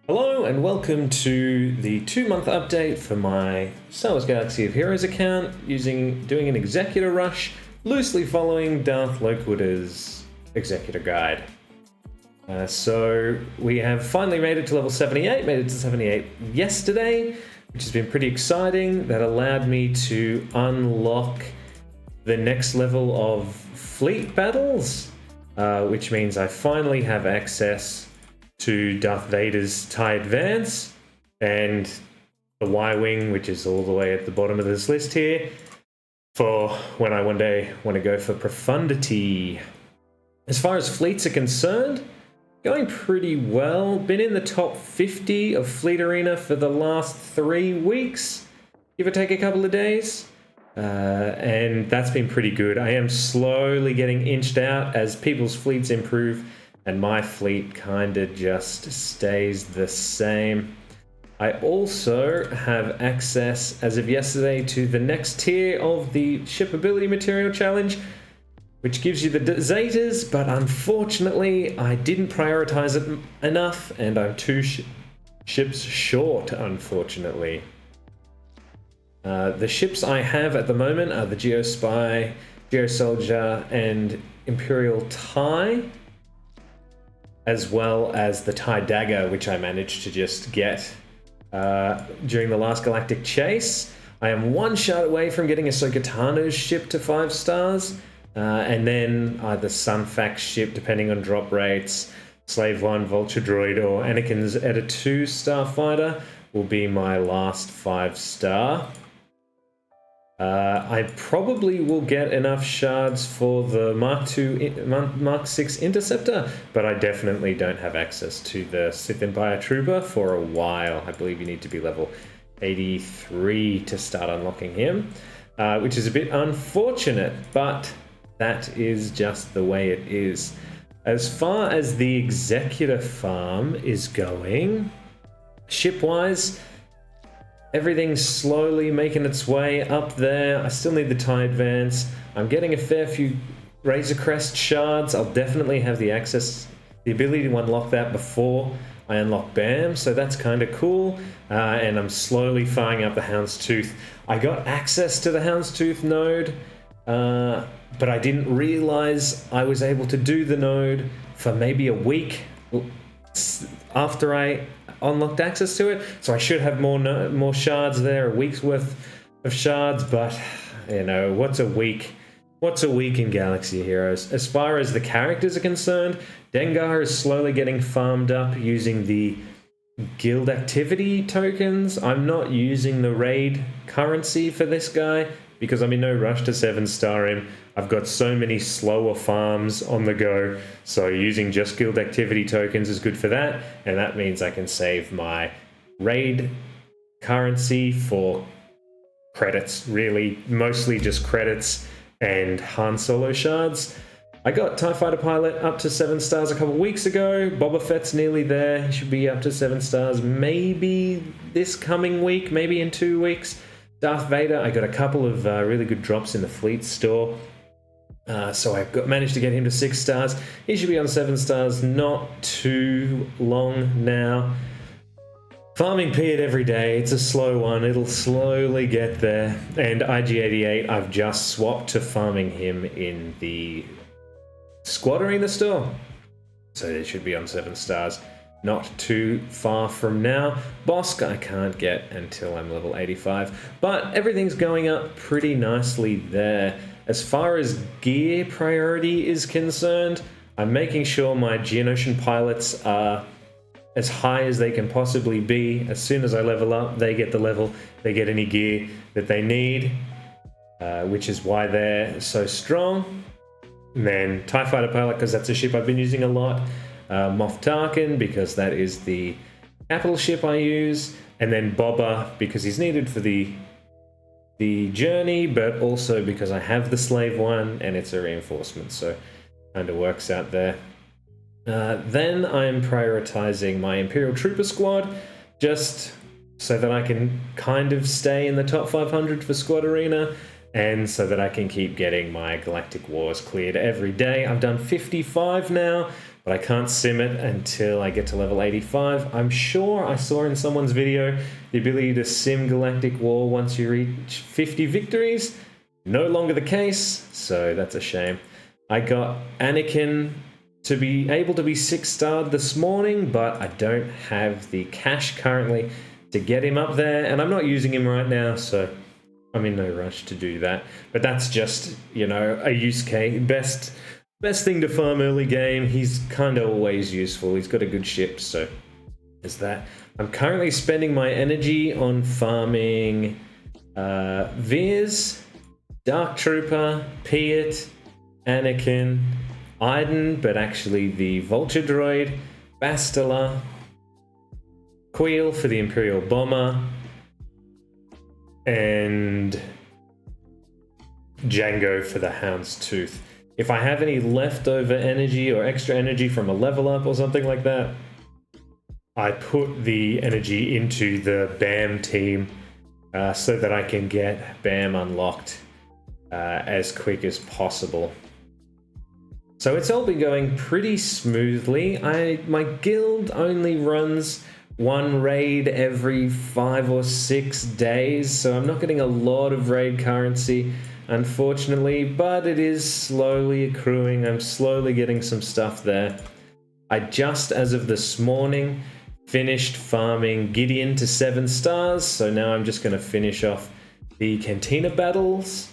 Hello and welcome to the 2-month update for my Star Wars Galaxy of Heroes account doing an Executor rush, loosely following Darth Loquiter's Executor guide. So we have finally made it to level 78, made it to 78 yesterday, which has been pretty exciting. That allowed me to unlock the next level of fleet battles, which means I finally have access to Darth Vader's TIE Advance and the Y-Wing, which is all the way at the bottom of this list here, for when I one day want to go for profundity. As far as fleets are concerned, going pretty well. Been in the top 50 of Fleet Arena for the last 3 weeks, give or take a couple of days. And that's been pretty good. I am slowly getting inched out as people's fleets improve, and my fleet kind of just stays the same. I also have access, as of yesterday, to the next tier of the Shipability Material Challenge, which gives you the Zetas, but unfortunately I didn't prioritize it enough, and I'm 2 ships short, unfortunately. The ships I have at the moment are the Geospy, Geosoldier, and Imperial TIE, as well as the TIE Dagger, which I managed to just get during the last Galactic Chase. I am 1 shot away from getting Ahsoka Tano's ship to 5 stars, and then either Sunfax ship, depending on drop rates, Slave 1, Vulture Droid, or Anakin's Edda 2 Starfighter will be my last 5-star. I probably will get enough shards for the Mark 6 Interceptor, but I definitely don't have access to the Sith Empire Trooper for a while. I believe you need to be level 83 to start unlocking him, which is a bit unfortunate, but that is just the way it is. As far as the Executor farm is going, ship-wise, everything's slowly making its way up there. I still need the TIE Advance. I'm getting a fair few Razor Crest shards. I'll definitely have the ability to unlock that before I unlock BAM, so that's kind of cool. And I'm slowly firing up the Houndstooth. I got access to the Houndstooth node, but I didn't realize I was able to do the node for maybe a week after I unlocked access to it, so I should have more shards there, a week's worth of shards. But you know, what's a week in Galaxy Heroes? As far as the characters are concerned, Dengar is slowly getting farmed up using the guild activity tokens. I'm not using the raid currency for this guy because I'm in no rush to 7-star him. I've got so many slower farms on the go, so using just guild activity tokens is good for that, and that means I can save my raid currency for credits, really, mostly just credits and Han Solo shards. I got TIE Fighter Pilot up to 7 stars a couple weeks ago. Boba Fett's nearly there. He should be up to 7 stars maybe this coming week, maybe in 2 weeks. Darth Vader, I got a couple of really good drops in the fleet store. So I managed to get him to 6 stars. He should be on 7 stars not too long now. Farming Piet every day. It's a slow one. It'll slowly get there. And IG-88, I've just swapped to farming him in the Squad Arena store. So it should be on 7 stars. Not too far from now. Bosk I can't get until I'm level 85. But everything's going up pretty nicely there. As far as gear priority is concerned, I'm making sure my Geonosian pilots are as high as they can possibly be. As soon as I level up, they get the level, they get any gear that they need, which is why they're so strong. And then TIE Fighter Pilot, because that's a ship I've been using a lot. Moff Tarkin, because that is the capital ship I use. And then Boba, because he's needed for the journey, but also because I have the Slave 1 and it's a reinforcement, so kind of works out there. Then I'm prioritizing my Imperial Trooper squad, just so that I can kind of stay in the top 500 for Squad Arena, and so that I can keep getting my Galactic Wars cleared every day. I've done 55 now, but I can't sim it until I get to level 85. I'm sure I saw in someone's video the ability to sim Galactic War once you reach 50 victories. No longer the case, so that's a shame. I got Anakin to be able to be 6-starred this morning, but I don't have the cash currently to get him up there, and I'm not using him right now, so I'm in no rush to do that. But that's just, you know, a use case. Best thing to farm early game. He's kind of always useful. He's got a good ship, so there's that. I'm currently spending my energy on farming Veers, Dark Trooper, Piet, Anakin, Iden, but actually the Vulture Droid, Bastila, Queel for the Imperial Bomber, and Django for the Houndstooth. If I have any leftover energy or extra energy from a level up or something like that, I put the energy into the BAM team so that I can get BAM unlocked as quick as possible. So it's all been going pretty smoothly. My guild only runs one raid every 5 or 6 days, so I'm not getting a lot of raid currency, unfortunately, but it is slowly accruing. I'm slowly getting some stuff there. I just, as of this morning, finished farming Gideon to 7 stars, so now I'm just going to finish off the Cantina battles.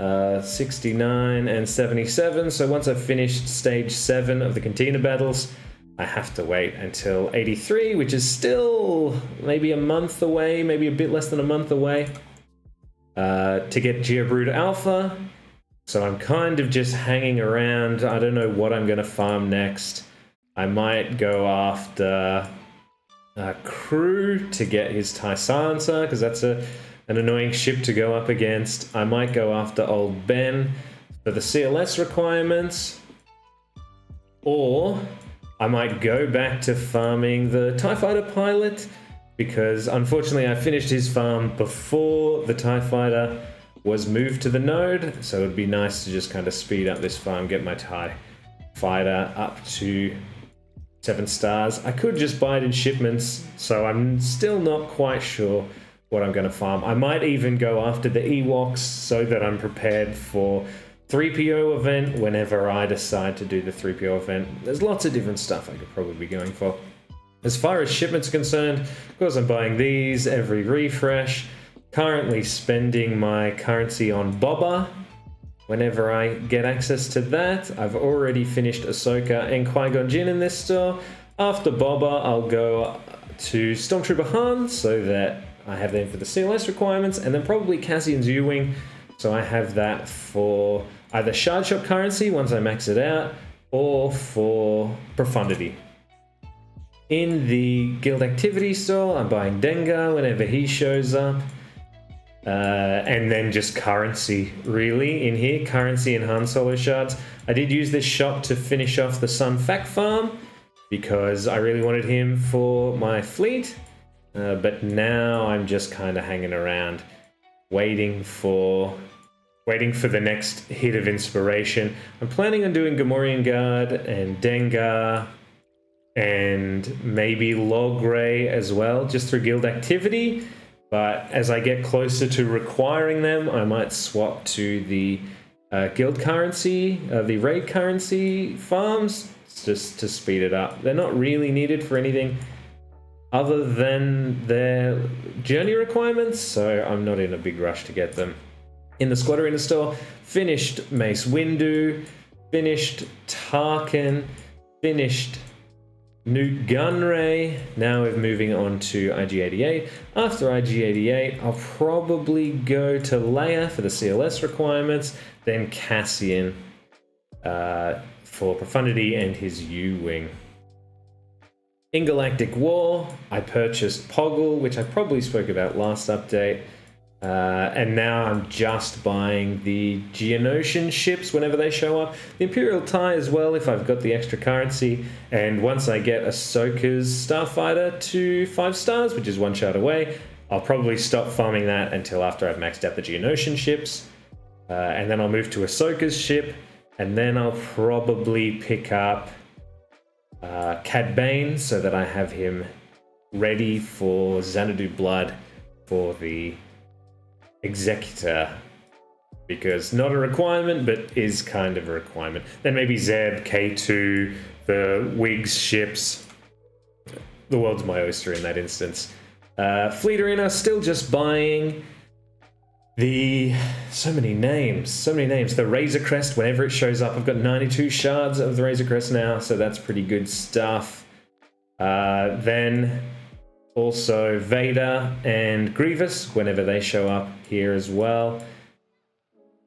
69 and 77. So once I've finished stage 7 of the Cantina battles, I have to wait until 83, which is still maybe a month away, maybe a bit less than a month away, to get Geobrood Alpha. So I'm kind of just hanging around. I don't know what I'm going to farm next. I might go after Crew to get his TIE Silencer, because that's an annoying ship to go up against. I might go after Old Ben for the CLS requirements, or I might go back to farming the TIE Fighter pilot, because unfortunately I finished his farm before the TIE Fighter was moved to the node, so it would be nice to just kind of speed up this farm, get my TIE Fighter up to 7 stars. I could just buy it in shipments, so I'm still not quite sure what I'm going to farm. I might even go after the Ewoks so that I'm prepared for 3PO event whenever I decide to do the 3PO event. There's lots of different stuff I could probably be going for. As far as shipments are concerned, of course I'm buying these every refresh. Currently spending my currency on Boba whenever I get access to that. I've already finished Ahsoka and Qui-Gon Jinn in this store. After Boba, I'll go to Stormtrooper Han so that I have them for the CLS requirements, and then probably Cassian's U-Wing, so I have that for either Shard Shop currency once I max it out, or for Profundity. In the guild activity store, I'm buying Dengar whenever he shows up, and then just currency really in here, currency and Han Solo shards. I did use this shop to finish off the Sun Fac farm because I really wanted him for my fleet. But now I'm just kind of hanging around, waiting for the next hit of inspiration. I'm planning on doing Gamorrean Guard and Dengar and maybe Logray as well, just through guild activity. But as I get closer to requiring them, I might swap to the guild currency, the raid currency farms, just to speed it up. They're not really needed for anything other than their journey requirements, so I'm not in a big rush to get them. In the Squad Arena store, finished Mace Windu, finished Tarkin, finished Newt Gunray. Now we're moving on to IG-88. After IG-88, I'll probably go to Leia for the CLS requirements, then Cassian for Profundity and his U-Wing. In Galactic War, I purchased Poggle, which I probably spoke about last update, and now I'm just buying the Geonosian ships whenever they show up. The Imperial TIE as well, if I've got the extra currency, and once I get Ahsoka's Starfighter to 5 stars, which is 1 shard away, I'll probably stop farming that until after I've maxed out the Geonosian ships, and then I'll move to Ahsoka's ship, and then I'll probably pick up Cad Bane so that I have him ready for Xanadu Blood for the Executor, because not a requirement, but is kind of a requirement. Then maybe Zeb, K2, the Whigs ships. The world's my oyster in that instance. Fleet Arena, still just buying the... so many names. The Razor Crest, whenever it shows up. I've got 92 shards of the Razor Crest now, so that's pretty good stuff. Then also Vader and Grievous, whenever they show up here as well.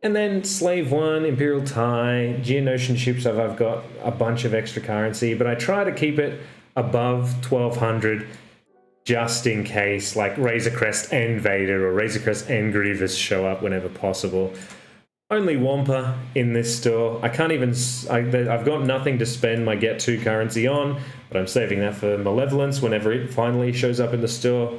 And then Slave 1, Imperial TIE, Geonosian ships, I've got a bunch of extra currency, but I try to keep it above 1200 just in case, like Razor Crest and Vader or Razor Crest and Grievous show up whenever possible. Only Wampa in this store. I can't even... I've got nothing to spend my Get 2 currency on, but I'm saving that for Malevolence whenever it finally shows up in the store.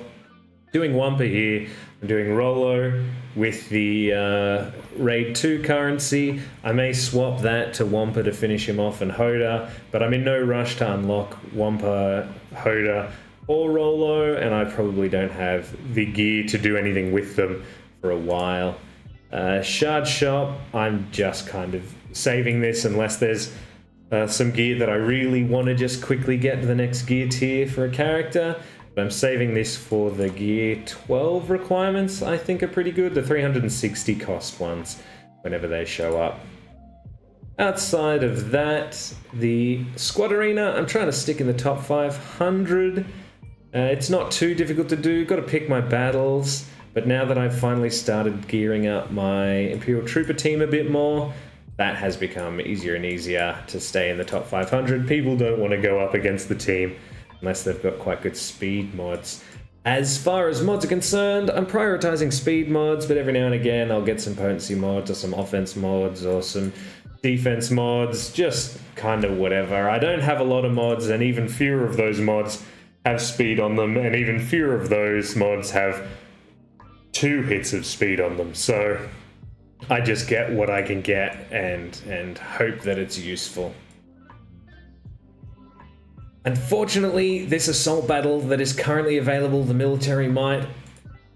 Doing Wampa here. I'm doing Rolo with the Raid 2 currency. I may swap that to Wampa to finish him off and Hoda, but I'm in no rush to unlock Wampa, Hoda, or Rolo, and I probably don't have the gear to do anything with them for a while. Shard Shop, I'm just kind of saving this unless there's some gear that I really want to just quickly get to the next gear tier for a character. But I'm saving this for the gear 12 requirements, I think are pretty good. The 360 cost ones, whenever they show up. Outside of that, the Squad Arena, I'm trying to stick in the top 500. It's not too difficult to do, got to pick my battles. But now that I've finally started gearing up my Imperial Trooper team a bit more, that has become easier and easier to stay in the top 500. People don't want to go up against the team unless they've got quite good speed mods. As far as mods are concerned, I'm prioritizing speed mods, but every now and again I'll get some potency mods or some offense mods or some defense mods, just kind of whatever. I don't have a lot of mods, and even fewer of those mods have speed on them, and even fewer of those mods have 2 hits of speed on them. So I just get what I can get and hope that it's useful. Unfortunately, this assault battle that is currently available, the Military Might,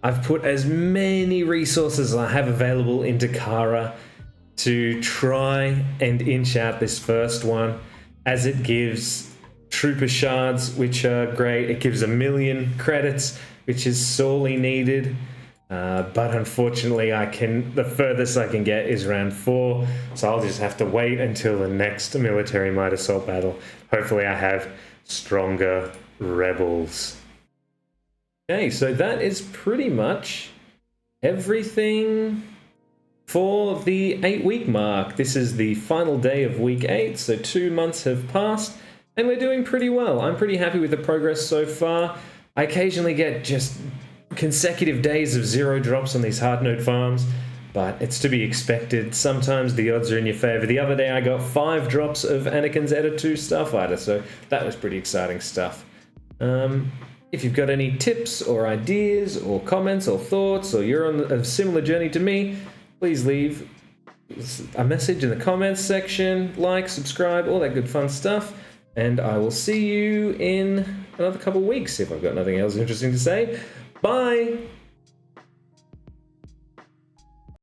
I've put as many resources as I have available into Kara to try and inch out this first one, as it gives Trooper Shards, which are great. It gives 1,000,000 credits, which is sorely needed. But unfortunately, the furthest I can get is round 4, so I'll just have to wait until the next Military Might assault battle. Hopefully I have stronger rebels. Okay, so that is pretty much everything for the 8-week mark. This is the final day of week 8, so 2 months have passed, and we're doing pretty well. I'm pretty happy with the progress so far. I occasionally get just consecutive days of 0 drops on these hard node farms, but it's to be expected. Sometimes the odds are in your favor. The other day I got 5 drops of Anakin's Edda 2 Starfighter, so that was pretty exciting stuff. If you've got any tips or ideas or comments or thoughts, or you're on a similar journey to me, please leave a message in the comments section, like, subscribe, all that good fun stuff, and I will see you in another couple of weeks if I've got nothing else interesting to say. Bye!